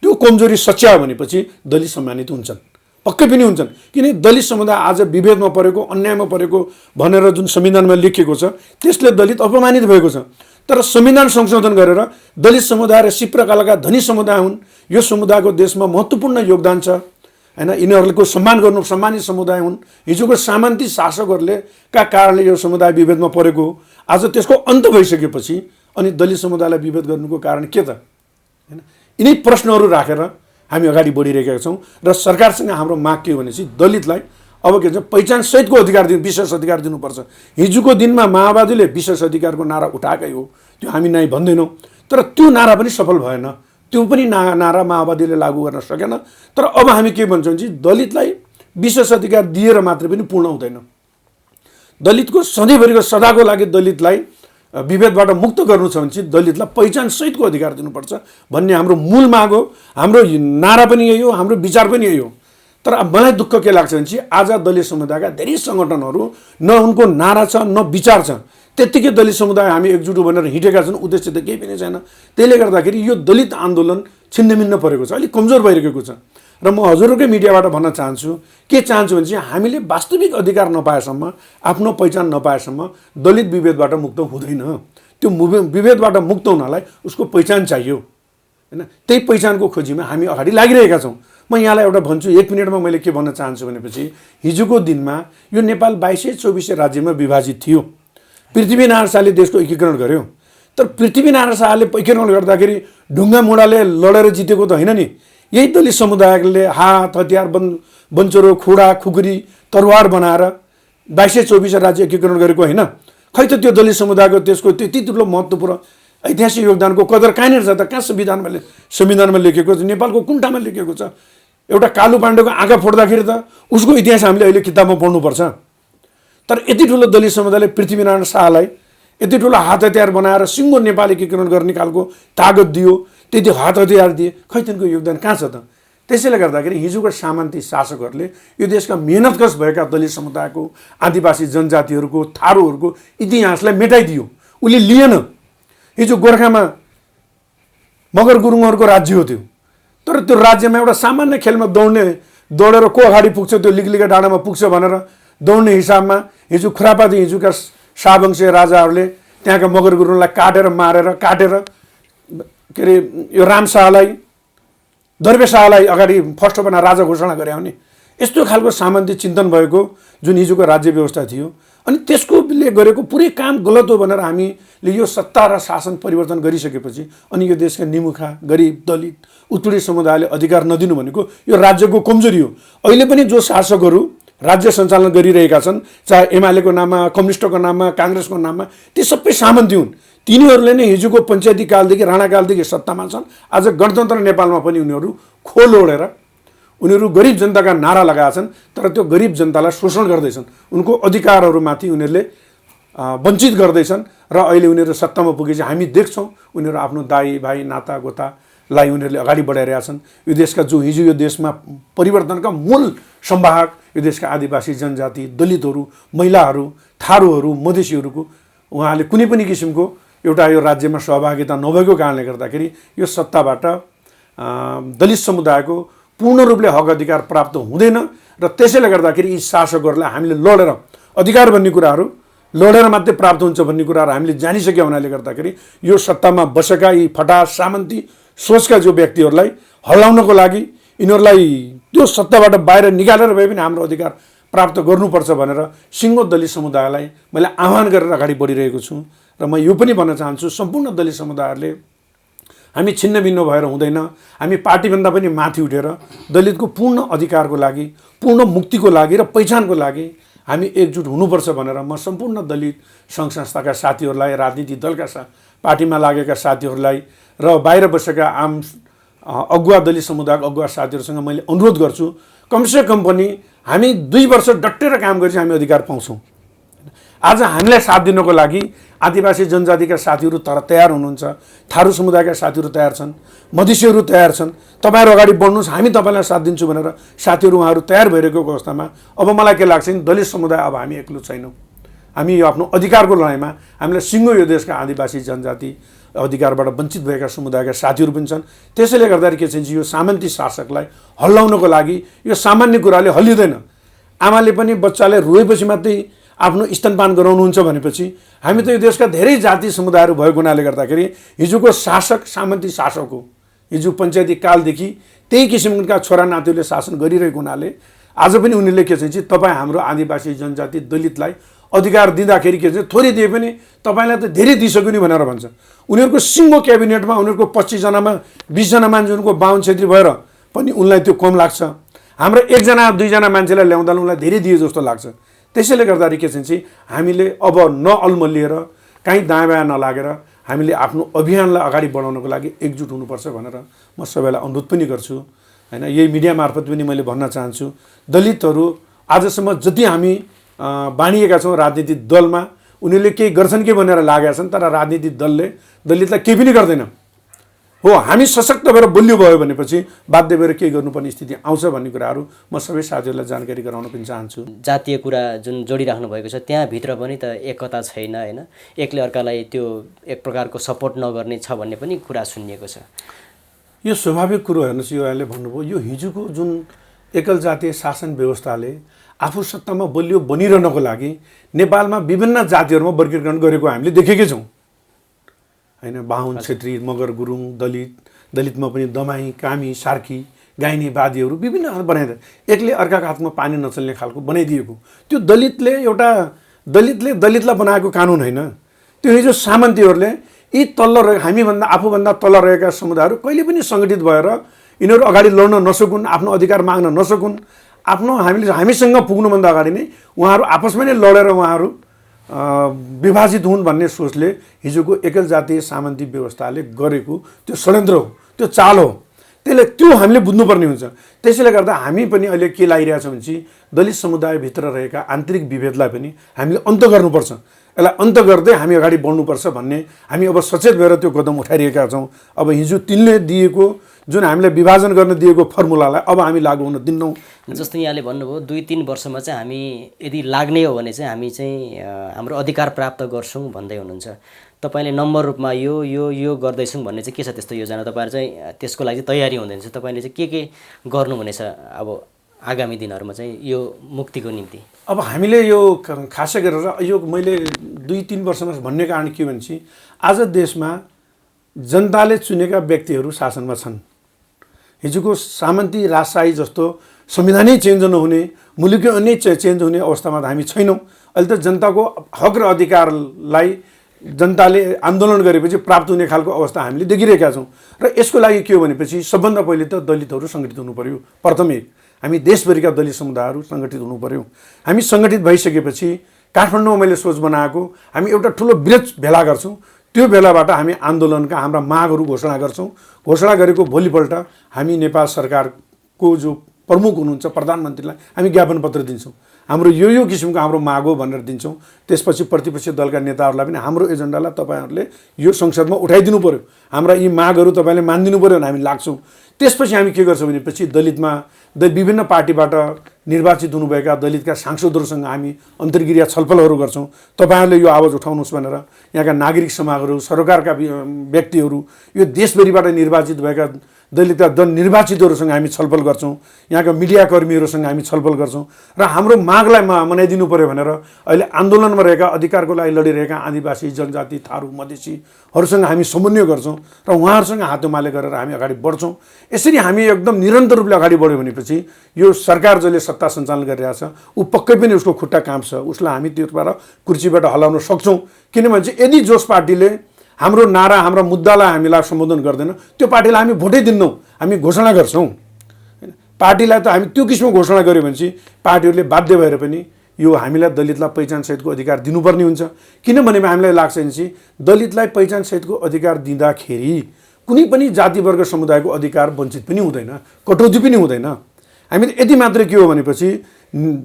त्यो कमजोरी सच्यायो भनेपछि दलित सम्मानित हुन्छन्, पक्कै पनि हुन्छन्। किन दलित समुदाय आज विभेदमा परेको, अन्यायमा परेको भनेर जुन संविधानमा लेखिएको छ त्यसले दलित अपमानित भएको छ। तर संविधान संशोधन गरेर दलित समुदाय र शिल्पकलाका धनी समुदाय हुन्, यो समुदायको देशमा महत्त्वपूर्ण योगदान छ हैन, यिनीहरूको सम्मान गर्नु, सम्मानित समुदाय हुन्। हिजोको सामन्ती शासकहरूले का कारणले यो समुदाय विभेदमा परेको हो। आज त्यसको अन्त भइसकेपछि अनि दलित समुदायलाई विभेद गर्नुको कारण के त हैन? यिनै प्रश्नहरू राखेर हामी अगाडि बढिरहेका छौँ र सरकारसँग हाम्रो माग के हो भनेपछि दलितलाई अब के भन्छ पहिचान सहितको अधिकार दिनु, विशेष अधिकार दिनुपर्छ। हिजोको दिनमा माओवादीले विशेष अधिकारको नारा उठाएकै हो, त्यो हामी नै भन्दैनौँ, तर त्यो नारा पनि सफल भएन। त्यो पनि नारा माओवादीले लागू गर्न सकेन। तर अब हामी के भन्छौँ कि दलितलाई विशेष अधिकार दिएर मात्रै पनि पूर्ण हुँदैन। दलितको सधैँभरिको सदाको लागि दलितलाई विभेदबाट मुक्त गर्नु छ भने चाहिँ दलितलाई पहिचान सहितको अधिकार दिनुपर्छ भन्ने हाम्रो मूल माग हो। हाम्रो नारा पनि यही हो, हाम्रो विचार पनि यही हो। तर अब मलाई दुःख के लाग्छ भने चाहिँ आज दलित समुदायका धेरै सङ्गठनहरू न उनको नारा छ न विचार छ, त्यत्तिकै दलित समुदाय हामी एकजुट भनेर हिँडेका छन्, उद्देश्य त केही पनि छैन। त्यसले गर्दाखेरि यो दलित आन्दोलन छिन्नभिन्न परेको छ, अलिक कमजोर भइरहेको छ। र म हजुरहरूकै मिडियाबाट भन्न चाहन्छु, के चाहन्छु भने चाहिँ हामीले वास्तविक अधिकार नपाएसम्म, आफ्नो पहिचान नपाएसम्म दलित विभेदबाट मुक्त हुँदैन। त्यो विभेदबाट मुक्त हुनलाई उसको पहिचान चाहियो हैन। त्यही पहिचानको खोजीमा हामी अगाडि लागिरहेका छौँ। म यहाँलाई एउटा भन्छु, 1 मिनटमा मैले के भन्न चाहन्छु भनेपछि हिजोको दिनमा यो नेपाल 22-24 राज्यमा विभाजित थियो। पृथ्वीनारायण शाहले देशको एकीकरण गर्यो। तर पृथ्वीनारायण शाहले एकीकरण गर्दाखेरि ढुङ्गा मुढाले लडेर जितेको त होइन नि। यही दलित समुदायले हात हतियार बन्चरो खुडा खुकुरी तरवार बनाएर 22-24 राज्य एकीकरण गरेको होइन। खै त त्यो दलित समुदायको त्यसको त्यति ठुलो महत्त्वपूर्ण ऐतिहासिक योगदानको कदर कहाँनिर छ त? कहाँ संविधानमा लेखेको छ? नेपालको कुन ठाउँमा लेखेको छ? एउटा कालु पाण्डेको आँखा फोड्दाखेरि त उसको इतिहास हामीले अहिले किताबमा पढ्नुपर्छ। तर यति ठुलो दलित समुदायले पृथ्वीनारायण शाहलाई यति ठुलो हात हतियार बनाएर सिङ्गो नेपाल एकीकरण गर्ने खालको तागत दियो, त्यति हात हतियार दिए, खै तिनको योगदान कहाँ छ त? त्यसैले गर्दाखेरि हिजोको सामन्ती शासकहरूले यो देशका मेहनतकश भएका दलित समुदायको, आदिवासी जनजातिहरूको, थारूहरूको इतिहासलाई मेटाइदियो। उसले लिएन। हिजो गोर्खामा मगर गुरुङहरूको राज्य हो त्यो। तर त्यो राज्यमा एउटा सामान्य खेलमा दौडेर को अगाडि पुग्छ, त्यो लिगलिगा डाँडामा पुग्छ भनेर दौड्ने हिसाबमा हिजो खुरापाती हिजोका शाहवंशीय राजाहरूले त्यहाँका मगर गुरुङलाई काटेर के अरे यो राम शाहलाई, दरबे शाहलाई अगाडि फर्स्ट बनाएर राजा घोषणा गरे भने यस्तो खालको सामन्ती चिन्तन भएको जुन हिजोको राज्य व्यवस्था थियो। अनि त्यसकोले गरेको पुरै काम गलत हो भनेर हामीले यो सत्ता र शासन परिवर्तन गरिसकेपछि अनि यो देशका निमुखा गरिब दलित उत्पीडित समुदायले अधिकार नदिनु भनेको यो राज्यको कमजोरी हो। अहिले पनि जो शासकहरू राज्य सञ्चालन गरिरहेका छन्, चाहे एमालेको नाममा, कम्युनिस्टको नाममा, काङ्ग्रेसको नाममा, ती सबै सामन्ती हुन्। तिनीहरूले नै हिजोको पञ्चायती कालदेखि राणाकालदेखि सत्तामा छन्। आज गणतन्त्र नेपालमा पनि उनीहरू खोल ओढेर उनीहरू गरिब जनताका नारा लगाएछन्, तर त्यो गरिब जनतालाई शोषण गर्दैछन्, उनको अधिकारहरूमाथि उनीहरूले वञ्चित गर्दैछन् र अहिले उनीहरू सत्तामा पुगेपछि हामी देख्छौँ उनीहरू आफ्नो दाई भाइ नाता गोतालाई उनीहरूले अगाडि बढाइरहेका छन्। यो देशका जो हिजो यो देशमा परिवर्तनका मूल संवाहक यो देशका आदिवासी जनजाति, दलितहरू, महिलाहरू, थारूहरू, मधेसीहरूको उहाँले कुनै पनि किसिमको एउटा यो राज्यमा सहभागिता नभएको कारणले गर्दाखेरि यो सत्ताबाट दलित समुदायको पूर्ण रूपले हक अधिकार प्राप्त हुँदैन र त्यसैले गर्दाखेरि यी शासकहरूलाई हामीले लडेर अधिकार भन्ने कुराहरू लडेर मात्रै प्राप्त हुन्छ भन्ने कुराहरू हामीले जानिसक्यो हुनाले गर्दाखेरि यो सत्तामा बसेका यी फटाहा सामन्ती सोचका जो व्यक्तिहरूलाई हल्लाउनको लागि यिनीहरूलाई त्यो सत्ताबाट बाहिर निकालेर भए पनि हाम्रो अधिकार प्राप्त गर्नुपर्छ भनेर सिङ्गो दलित समुदायलाई मैले आह्वान गरेर अगाडि बढिरहेको छु। र म यो पनि भन्न चाहन्छु सम्पूर्ण दलित समुदायहरूले हामी छिन्नभिन्न भएर हुँदैन, हामी पार्टीभन्दा पनि माथि उठेर दलितको पूर्ण अधिकारको लागि, पूर्ण मुक्तिको लागि र पहिचानको लागि हामी एकजुट हुनुपर्छ भनेर म सम्पूर्ण दलित सङ्घ संस्थाका साथीहरूलाई, राजनीतिक दलका पार्टीमा लागेका साथीहरूलाई र बाहिर बसेका आम अगुवा दलित समुदायका अगुवा साथीहरूसँग मैले अनुरोध गर्छु, कमसेकम पनि हामी 2 वर्ष डटेर काम गरेपछि हामी अधिकार पाउँछौँ। आज हामीलाई साथ दिनको लागि आदिवासी जनजातिका साथीहरू तयार हुनुहुन्छ, थारू समुदायका साथीहरू तयार छन्, मधेसीहरू तयार छन्, तपाईँहरू अगाडि बढ्नुहोस्, हामी तपाईँलाई साथ दिन्छौँ भनेर साथीहरू उहाँहरू तयार भइरहेको अवस्थामा अब मलाई के लाग्छ नि दलित समुदाय अब हामी एक्लो छैनौँ। हामी यो आफ्नो अधिकारको लडाइँमा हामीलाई सिङ्गो यो देशका आदिवासी जनजाति अधिकारबाट वञ्चित भएका समुदायका साथीहरू पनि छन्। त्यसैले गर्दाखेरि के चाहिँ यो सामन्ती शासकलाई हल्लाउनको लागि यो सामान्य कुराले हल्लिँदैन। आमाले पनि बच्चाले रोएपछि मात्रै आफ्नो स्तनपान गराउनुहुन्छ भनेपछि हामी त यो देशका धेरै जाति समुदायहरू भएको हुनाले गर्दाखेरि हिजोको शासक सामन्ती शासक हो। हिजो पञ्चायती कालदेखि त्यही किसिमका छोरा नातिहरूले शासन गरिरहेको हुनाले आज पनि उनीहरूले के चाहिँ तपाईँ हाम्रो आदिवासी जनजाति दलितलाई अधिकार दिँदाखेरि के चाहिँ थोरै दिए पनि तपाईँलाई त धेरै दिइसक्यो नि भनेर भन्छ। उनीहरूको सिङ्गो क्याबिनेटमा उनीहरूको 25 जनामा 20 जना मान्छे उनको 52 क्षेत्री भएर पनि उनलाई त्यो कम लाग्छ। हाम्रो 1 जना 2 जना मान्छेलाई ल्याउँदा उनलाई धेरै दिए जस्तो लाग्छ। त्यसैले गर्दाखेरि के चाहिँ हामीले अब नअल्मलिएर कहीँ दायाँ बायाँ नलागेर हामीले आफ्नो अभियानलाई अगाडि बढाउनको लागि एकजुट हुनुपर्छ भनेर म सबैलाई अनुरोध पनि गर्छु हैन। यही मिडिया मार्फत पनि मैले भन्न चाहन्छु दलितहरू आजसम्म जति हामी बाँडिएका छौँ राजनीतिक दलमा उनीहरूले केही गर्छन् कि भनेर लागेका छन्, तर राजनीतिक दलले दलितलाई केही पनि गर्दैन। हो हामी सशक्त भएर बलियो भयो भनेपछि बाध्य भएर केही गर्नुपर्ने स्थिति आउँछ भन्ने कुराहरू म सबै साथीहरूलाई जानकारी गराउन पनि चाहन्छु। जातीय कुरा जुन जोडिराख्नु भएको छ त्यहाँभित्र पनि त एकता छैन होइन, एकले अर्कालाई त्यो एक प्रकारको सपोर्ट नगर्ने छ भन्ने पनि कुरा सुनिएको छ। यो स्वाभाविक कुरो हेर्नुहोस्, यो अहिले भन्नुभयो यो हिजोको जुन एकल जातीय शासन व्यवस्थाले आफू सत्तामा बलियो बनिरहनको लागि नेपालमा विभिन्न जातिहरूमा वर्गीकरण गरेको हामीले देखेकै छौँ हैन। बाहुन, क्षेत्री, मगर, गुरुङ, दलितमा पनि दमाई, कामी, सार्की, गाइने, बादीहरू विभिन्न बनाइदिए। एकले अर्काको हातमा पानी नचल्ने खालको बनाइदिएको त्यो दलितले दलितलाई बनाएको कानुन होइन। त्यो हिजो सामन्तीहरूले यी तल्लो हामीभन्दा आफूभन्दा तल रहेका समुदायहरू कहिले पनि सङ्गठित भएर यिनीहरू अगाडि लड्न नसकुन्, आफ्नो अधिकार माग्न नसकुन्, हामीसँग पुग्नुभन्दा अगाडि नै उहाँहरू आपसमा नै लडेर उहाँहरू विभाजित हुन् भन्ने सोचले हिजोको एकल जातीय सामन्ती व्यवस्थाले गरेको त्यो षड्यन्त्र हो, त्यो चाल हो। त्यो हामीले बुझ्नुपर्ने हुन्छ। त्यसैले गर्दा हामी पनि अहिले के लागिरहेछौँ भने दलित समुदायभित्र रहेका आन्तरिक विभेदलाई पनि हामीले अन्त गर्नुपर्छ। यसलाई अन्त गर्दै हामी अगाडि बढ्नुपर्छ भन्ने हामी अब सचेत भएर त्यो कदम उठाइरहेका छौँ। अब हिजो तिनले दिएको जुन हामीलाई विभाजन गर्न दिएको फर्मुलालाई अब हामी लागू हुन दिन्नौँ। जस्तो यहाँले भन्नुभयो 2-3 वर्षमा चाहिँ हामी यदि लाग्ने हो भने चाहिँ हामी चाहिँ हाम्रो अधिकार प्राप्त गर्छौँ भन्दै हुनुहुन्छ। तपाईँले नम्बर रूपमा यो यो यो गर्दैछौँ भन्ने चाहिँ के छ त्यस्तो योजना? तपाईँहरू चाहिँ त्यसको लागि तयारी हुँदैछ, तपाईँले चाहिँ के गर्नु भनेछ अब आगामी दिनहरूमा चाहिँ यो मुक्तिको निम्ति? अब हामीले यो खासै गरेर यो मैले 2-3 वर्षमा भन्ने कारण के भन्छ आज देशमा जनताले चुनेका व्यक्तिहरू शासनमा छन्। हिजोको सामन्ती राजशाही जस्तो संविधानै चेन्ज नहुने, मुलुकै नै चेन्ज हुने अवस्थामा त हामी छैनौँ। अहिले त जनताको हक र अधिकारलाई जनताले आन्दोलन गरेपछि प्राप्त हुने खालको अवस्था हामीले देखिरहेका छौँ। र यसको लागि के हो भनेपछि सबभन्दा पहिले त दलितहरू सङ्गठित हुनु पर्यो। प्रथम हामी देशभरिका दलित समुदायहरू सङ्गठित हुनु पर्यो। हामी सङ्गठित भइसकेपछि काठमाडौँमा मैले सोच बनाएको, हामी एउटा ठुलो वृहत भेला गर्छौँ। त्यो बेलाबाट हामी आन्दोलनका हाम्रा मागहरू घोषणा गर्छौँ। घोषणा गरेको भोलिपल्ट हामी नेपाल सरकारको जो प्रमुख हुनुहुन्छ प्रधानमन्त्रीलाई हामी ज्ञापन पत्र दिन्छौँ, हाम्रो यो किसिमको हाम्रो माग हो भनेर दिन्छौँ। त्यसपछि प्रतिपक्षी दलका नेताहरूलाई पनि हाम्रो एजेन्डालाई तपाईँहरूले यो संसदमा उठाइदिनु पर्यो, हाम्रा यी मागहरू तपाईँले मानिदिनु पर्यो भने हामी लाग्छौँ। त्यसपछि हामी के गर्छौँ भनेपछि विभिन्न पार्टीबाट निर्वाचित हुनुभएका दलितका सांसदहरूसँग हामी अन्तर्क्रिया छलफलहरू गर्छौँ। तपाईँहरूले यो आवाज उठाउनुहोस् भनेर यहाँका नागरिक समाजहरू, सरकारका व्यक्तिहरू, यो देशभरिबाट निर्वाचित भएका दलितका निर्वाचितहरूसँग हामी छलफल गर्छौँ। यहाँका मिडियाकर्मीहरूसँग हामी छलफल गर्छौँ र हाम्रो मागलाई मनाइदिनु पर्यो भनेर अहिले आन्दोलनमा रहेका अधिकारको लागि लडिरहेका आदिवासी जनजाति, थारू, मधेसीहरूसँग हामी समन्वय गर्छौँ र उहाँहरूसँग हातेमाले गरेर हामी अगाडि बढ्छौँ। यसरी हामी एकदम निरन्तर रूपले अगाडि बढ्यो भनेपछि यो सरकार जसले सत्ता सञ्चालन गरिरहेछ ऊ पक्कै पनि उसको खुट्टा काँप्छ, उसलाई हामी त्योबाट कुर्सीबाट हल्लाउन सक्छौँ। किनभने चाहिँ यदि जोस पार्टीले हाम्रो नारा, हाम्रा मुद्दालाई हामीलाई सम्बोधन गर्दैन, त्यो पार्टीलाई हामी भोटै दिन्नौँ, हामी घोषणा गर्छौँ। पार्टीलाई त हामी त्यो किसिमको घोषणा गऱ्यो भने चाहिँ पार्टीहरूले बाध्य भएर पनि यो हामीलाई दलितलाई पहिचानसहितको अधिकार दिनुपर्ने हुन्छ। किनभने हामीलाई लाग्छ भने चाहिँ दलितलाई पहिचानसहितको अधिकार दिँदाखेरि कुनै पनि जातिवर्ग समुदायको अधिकार वञ्चित पनि हुँदैन, कटौती पनि हुँदैन। हामी यति मात्रै के हो भनेपछि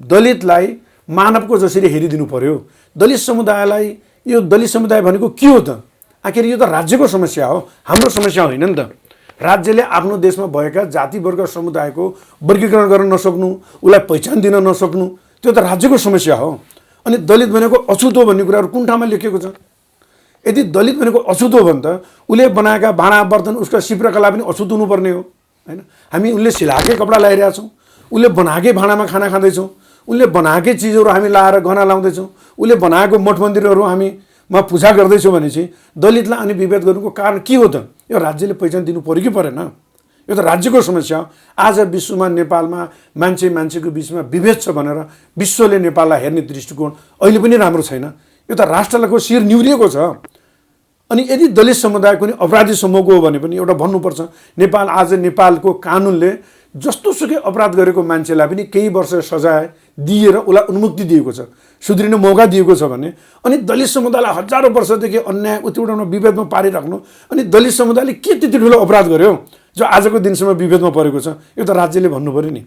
दलितलाई मानवको जसरी हेरिदिनु पर्यो। दलित समुदायलाई, यो दलित समुदाय भनेको के हो त? आखिर यो त राज्यको समस्या हो, हाम्रो समस्या होइन नि त। राज्यले आफ्नो देशमा भएका जातिवर्ग समुदायको वर्गीकरण गर्न नसक्नु, उसलाई पहिचान दिन नसक्नु, त्यो त राज्यको समस्या हो। अनि दलित भनेको अछुत हो भन्ने कुराहरू कुन ठाउँमा लेखिएको छ? यदि दलित भनेको अछुत हो भने त उसले बनाएका भाँडा बर्तन, उसका चित्रकला पनि अछुत हुनुपर्ने हो होइन? हामी उनले सिलाएकै कपडा लगाइरहेका छौँ, उसले बनाएकै भाँडामा खाना खाँदैछौँ, उसले बनाएकै चिजहरू हामी लाएर गहना लाउँदैछौँ, उसले बनाएको मठ मन्दिरहरू हामीमा पूजा गर्दैछौँ भने चाहिँ दलितलाई अनि विभेद गर्नुको कारण के हो त? यो राज्यले पहिचान दिनु पर्यो कि परेन? यो त राज्यको समस्या हो। आज विश्वमा नेपालमा मान्छेको बिचमा विभेद छ भनेर विश्वले नेपाललाई हेर्ने दृष्टिकोण अहिले पनि राम्रो छैन। यो त राष्ट्रको शिर निहुरिएको छ। अनि यदि दलित समुदाय कुनै अपराधी समूहको हो भने पनि एउटा भन्नुपर्छ, नेपालको कानुनले जस्तोसुकै अपराध गरेको मान्छेलाई पनि केही वर्ष सजाय दिएर उसलाई उन्मुक्ति दिएको छ, सुध्रिने मौका दिएको छ भने अनि दलित समुदायलाई हजारौँ वर्षदेखि अन्याय उत्पीडनमा विभेदमा पारिराख्नु, अनि दलित समुदायले के त्यति ठुलो अपराध गर्यो जो आजको दिनसम्म विभेदमा परेको छ? यो त राज्यले भन्नु पर्यो नि।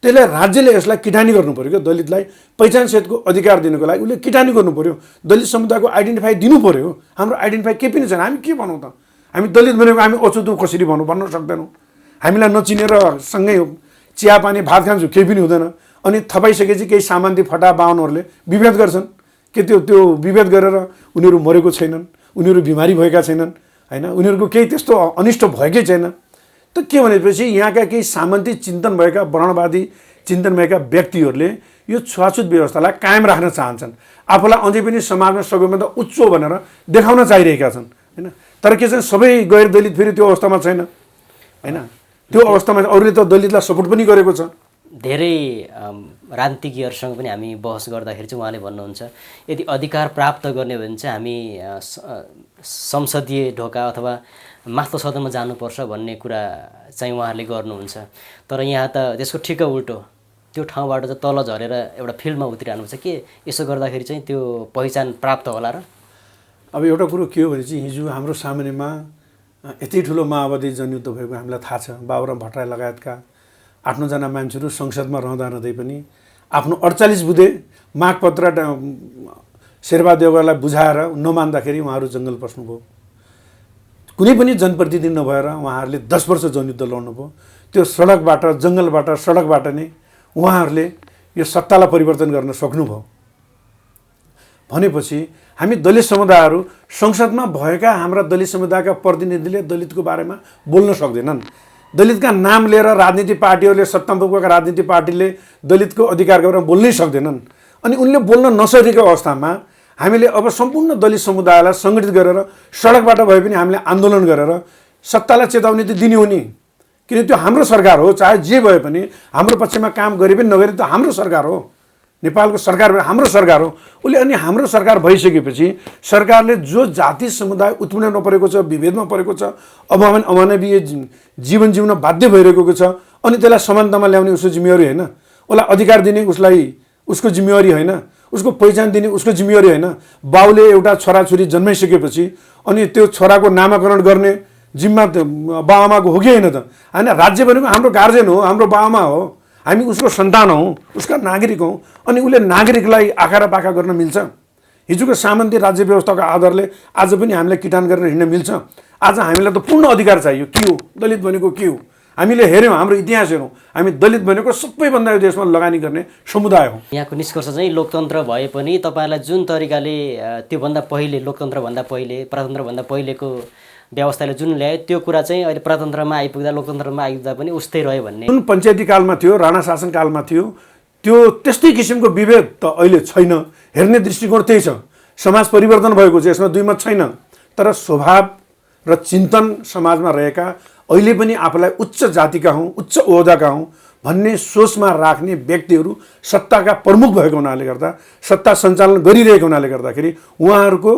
त्यसले राज्यले यसलाई किटानी गर्नु पर्यो क्या, दलितलाई पहिचानसहितको अधिकार दिनुको लागि उसले किटानी गर्नु पर्यो, दलित समुदायको आइडेन्टिफाई दिनु पर्यो। हाम्रो आइडेन्टिफाई केही पनि छैन। हामी के भनौँ त? हामी दलित भनेको हामी अछुत कसरी भन्न सक्दैनौँ? हामीलाई नचिनेर सँगै चिया पानी भात खान्छु केही पनि हुँदैन। अनि थपाइसकेपछि केही सामान्य फटा बाहुनहरूले विभेद गर्छन् के त्यो विभेद गरेर उनीहरू मरेको छैनन्, उनीहरू बिमारी भएका छैनन् होइन, उनीहरूको केही त्यस्तो अनिष्ट भएकै छैन। त के भनेपछि यहाँका केही सामन्ती चिन्तन भएका, वर्णवादी चिन्तन भएका व्यक्तिहरूले यो छुवाछुत व्यवस्थालाई कायम राख्न चाहन्छन्, आफूलाई अझै पनि समाजमा सबैभन्दा उच्च भनेर देखाउन चाहिरहेका छन् होइन। तर के चाहिँ सबै गैर दलित फेरि त्यो अवस्थामा छैन होइन। त्यो अवस्थामा अरूले त दलितलाई सपोर्ट पनि गरेको छ। धेरै राजनीतिज्ञहरूसँग पनि हामी बहस गर्दाखेरि चाहिँ उहाँले भन्नुहुन्छ यदि अधिकार प्राप्त गर्ने हो भने चाहिँ हामी संसदीय ढोका अथवा माथिल्लो सदनमा जानुपर्छ भन्ने कुरा चाहिँ उहाँहरूले गर्नुहुन्छ। तर यहाँ त त्यसको ठिक्क उल्टो, त्यो ठाउँबाट चाहिँ तल झरेर एउटा फिल्डमा उत्रिरहनुपर्छ। के यसो गर्दाखेरि चाहिँ त्यो पहिचान प्राप्त होला र? अब एउटा कुरो के हो भने चाहिँ हिजो हाम्रो सामान्यमा यति ठुलो माओवादी जनयुद्ध भएको हामीलाई थाहा छ। बाबुराम भट्टराई लगायतका 8-9 जना मान्छेहरू संसदमा रहँदै पनि आफ्नो 48 बुँदे मागपत्र शेरबहादुर देउवालाई बुझाएर नमान्दाखेरि उहाँहरू जङ्गल पस्नुभयो। कुनै पनि जनप्रतिनिधि नभएर उहाँहरूले 10 वर्ष जनयुद्ध लड्नुभयो। त्यो सडकबाट, जङ्गलबाट, सडकबाट नै उहाँहरूले यो सत्तालाई परिवर्तन गर्न सक्नुभयो। भनेपछि हामी दलित समुदायहरू संसदमा भएका हाम्रा दलित समुदायका प्रतिनिधिले दलितको बारेमा बोल्न सक्दैनन्। दलितका नाम लिएर राजनीतिक पार्टीहरूले, सत्तामा पुगेका राजनीतिक पार्टीले दलितको अधिकारको बारेमा बोल्नै सक्दैनन्। अनि उनले बोल्न नसकेको अवस्थामा हामीले अब सम्पूर्ण दलित समुदायलाई सङ्गठित गरेर सडकबाट भए पनि हामीले आन्दोलन गरेर सत्तालाई चेतावनी त दिने हो नि। किन त्यो हाम्रो सरकार हो, चाहे जे भए पनि हाम्रो पक्षमा काम गरे पनि नगरे त हाम्रो सरकार हो, नेपालको सरकार हाम्रो सरकार हो। उसले अनि हाम्रो सरकार भइसकेपछि सरकारले जो जाति समुदाय उत्पीडनमा परेको छ, विभेदमा परेको छ, अमानवीय जीवन जिउन बाध्य भइरहेको छ, अनि त्यसलाई समानतामा ल्याउने उसको जिम्मेवारी होइन, उसलाई अधिकार दिने उसको जिम्मेवारी होइन, उसको पहिचान दिने उसको जिम्मेवारी होइन। बाउले एउटा छोराछोरी जन्माइसकेपछि अनि त्यो छोराको नामाकरण गर्ने जिम्मा बाआमाको हो कि होइन त? होइन, राज्य भनेको हाम्रो गार्जेन हो, हाम्रो बाआमा हो, हामी उसको सन्तान हौँ, उसका नागरिक हौँ। अनि उसले नागरिकलाई आँखा पाखा गर्न मिल्छ? हिजोको सामन्ती राज्य व्यवस्थाको आधारले आज पनि हामीलाई किटान गरेर हिँड्न मिल्छ? आज हामीलाई त पूर्ण अधिकार चाहियो। के हो दलित भनेको? के हो? हामीले हेऱ्यौँ, हाम्रो इतिहास हेरौँ, हामी दलित भनेको सबैभन्दा यो देशमा लगानी गर्ने समुदाय हो। यहाँको निष्कर्ष चाहिँ लोकतन्त्र भए पनि तपाईँलाई जुन तरिकाले त्योभन्दा पहिले, लोकतन्त्रभन्दा पहिले, प्रजातन्त्रभन्दा पहिलेको व्यवस्थाले जुन ल्यायो त्यो कुरा चाहिँ अहिले प्रजातन्त्रमा आइपुग्दा, लोकतन्त्रमा आइपुग्दा पनि उस्तै रह्यो भन्ने। जुन पञ्चायती कालमा थियो, राणा शासनकालमा थियो, त्यो त्यस्तै किसिमको विभेद त अहिले छैन। हेर्ने दृष्टिकोण त्यही छ। समाज परिवर्तन भएको छ, यसमा दुई मत छैन। तर स्वभाव र चिन्तन समाजमा रहेका, अहिले पनि आफूलाई उच्च जातिका हौँ, उच्च ओहदाका हौँ भन्ने सोचमा राख्ने व्यक्तिहरू सत्ताका प्रमुख भएको हुनाले गर्दा, सत्ता सञ्चालन गरिरहेको हुनाले गर्दाखेरि उहाँहरूको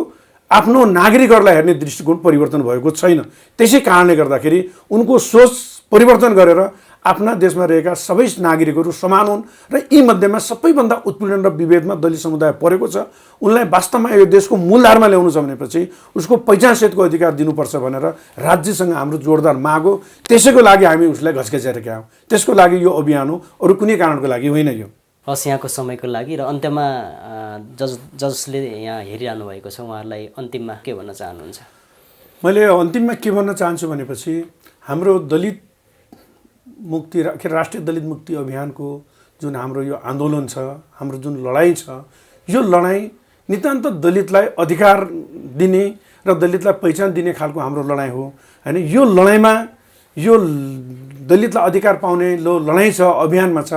आफ्नो नागरिकहरूलाई हेर्ने दृष्टिकोण परिवर्तन भएको छैन। त्यसै कारणले गर्दाखेरि उनको सोच परिवर्तन गरेर आफ्ना देशमा रहेका सबै नागरिकहरू समान हुन् र यी मध्येमा सबैभन्दा उत्पीडन र विभेदमा दलित समुदाय परेको छ। उनलाई वास्तवमा यो देशको मूलधारमा ल्याउनु छ भनेपछि उसको पहिचानसहितको अधिकार दिनुपर्छ भनेर राज्यसँग हाम्रो जोरदार माग हो। त्यसैको लागि हामी उसलाई घचघच्याएका हौँ। त्यसको लागि यो अभियान हो, अरू कुनै कारणको लागि होइन यो। हस्, यहाँको समयको लागि र अन्त्यमा जसले यहाँ हेरिरहनु भएको छ उहाँहरूलाई अन्तिममा के भन्न चाहनुहुन्छ? मैले अन्तिममा के भन्न चाहन्छु भनेपछि हाम्रो दलित मुक्ति राष्ट्रिय दलित मुक्ति अभियानको जुन हाम्रो यो आन्दोलन छ, हाम्रो जुन लडाइँ छ, यो लडाइँ नितान्त दलितलाई अधिकार दिने र दलितलाई पहिचान दिने खालको हाम्रो लडाइँ हो हैन। यो लडाइँमा यो दलितलाई अधिकार पाउने लडाइँ छ, अभियानमा छ।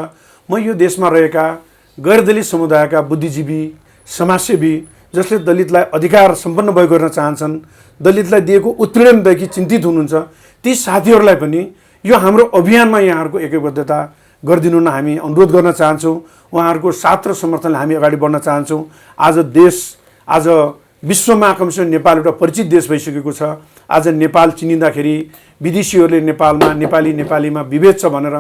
म यो देशमा रहेका गैर दलित समुदायका बुद्धिजीवी, समाजसेवी जसले दलितलाई अधिकार सम्पन्न भएको गर्न चाहन्छन्, दलितलाई दिएको उत्पीडनदेखि चिन्तित हुनुहुन्छ, ती साथीहरूलाई पनि यो हाम्रो अभियानमा यहाँहरूको एकबद्धता गरिदिनु न हामी अनुरोध गर्न चाहन्छौँ। उहाँहरूको साथ र समर्थनले हामी अगाडि बढ्न चाहन्छौँ। आज विश्वमा कमसेकम नेपाल एउटा परिचित देश भइसकेको छ। आज नेपाल चिनिँदाखेरि विदेशीहरूले नेपालमा नेपालीमा विभेद छ भनेर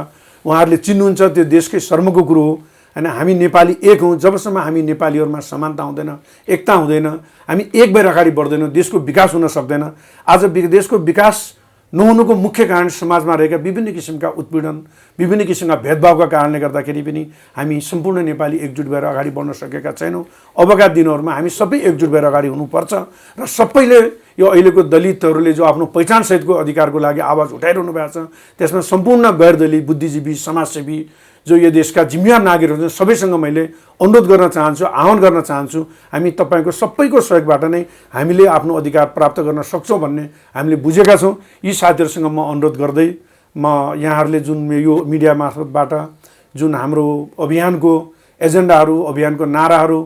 उहाँहरूले चिन्नुहुन्छ। त्यो देशकै शर्मको कुरो हो हैन। हामी नेपाली एक हौँ। जबसम्म हामी नेपालीहरूमा समानता हुँदैन, एकता हुँदैन, हामी एक भएर अगाडि बढ्दैनौँ, देशको विकास हुन सक्दैन। आज देशको विकास नहुनुको मुख्य कारण समाजमा रहेका विभिन्न किसिमका उत्पीडन, विभिन्न किसिमका भेदभावका कारणले गर्दाखेरि पनि हामी सम्पूर्ण नेपाली एकजुट भएर अगाडि बढ्न सकेका छैनौँ। अबका दिनहरूमा हामी सबै एकजुट भएर अगाडि हुनुपर्छ र सबैले यो अहिलेको दलितहरूले जो आफ्नो पहिचानसहितको अधिकारको लागि आवाज उठाइरहनु भएको छ, त्यसमा सम्पूर्ण गैर दलित बुद्धिजीवी, समाजसेवी जो यो देशका जिम्मेवार नागरिकहरू छन्, सबैसँग मैले अनुरोध गर्न चाहन्छु, आह्वान गर्न चाहन्छु। हामी तपाईँको सबैको सहयोगबाट नै हामीले आफ्नो अधिकार प्राप्त गर्न सक्छौँ भन्ने हामीले बुझेका छौँ। यी साथीहरूसँग म अनुरोध गर्दै म यहाँहरूले जुन यो मिडिया मार्फतबाट जुन हाम्रो अभियानको एजेन्डाहरू, अभियानको नाराहरू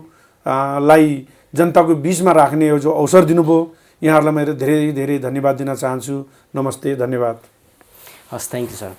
लाई जनताको बिचमा राख्ने यो जो अवसर दिनुभयो, यहाँहरूलाई मैले धेरै धेरै धन्यवाद दिन चाहन्छु। नमस्ते, धन्यवाद। हस्, थ्याङ्क यू सर।